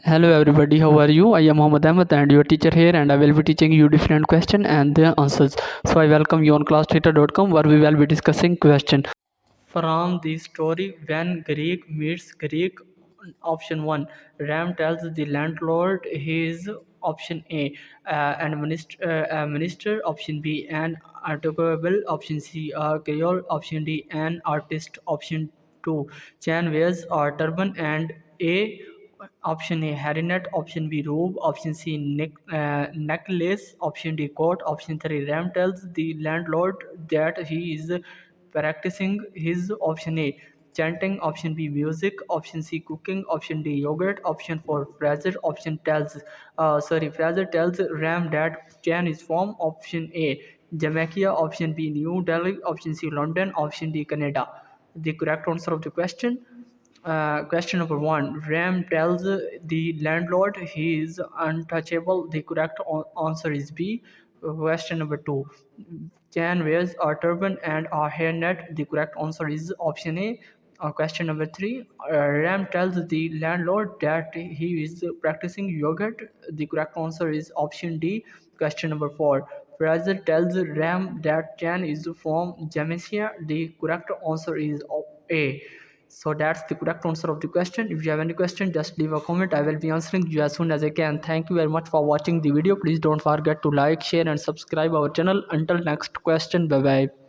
Hello everybody, how are you? I am Mohammed Ahmed and your teacher here, and I will be teaching you different questions and their answers. So I welcome you on classtheta.com, where we will be discussing question from the story when Greek meets Greek. Option 1, Ram tells the landlord his option A, and minister option B, and untouchable option C, Creole option D, and artist option 2, Chan wears a turban and A. Option A, hairnet. Option B, robe. Option C, necklace. Option D, coat. Option 3, Ram tells the landlord that he is practicing his. Option A, chanting. Option B, music. Option C, cooking. Option D, yogurt. Option 4, Fraser tells Ram that Chan is from. Option A, Jamaica. Option B, New Delhi. Option C, London. Option D, Canada. The correct answer of the question. Question number 1, Ram tells the landlord he is untouchable. The correct answer is B. Question number 2, Chan wears a turban and a hairnet. The correct answer is option A. Question number 3, Ram tells the landlord that he is practicing yogurt. The correct answer is option D. Question number 4, Fraser tells Ram that Chan is from Jamaica. The correct answer is A. So that's the correct answer of the question. If you have any question, just leave a comment. I will be answering you as soon as I can. Thank you very much for watching the video. Please don't forget to like, share and subscribe our channel. Until next question, bye bye.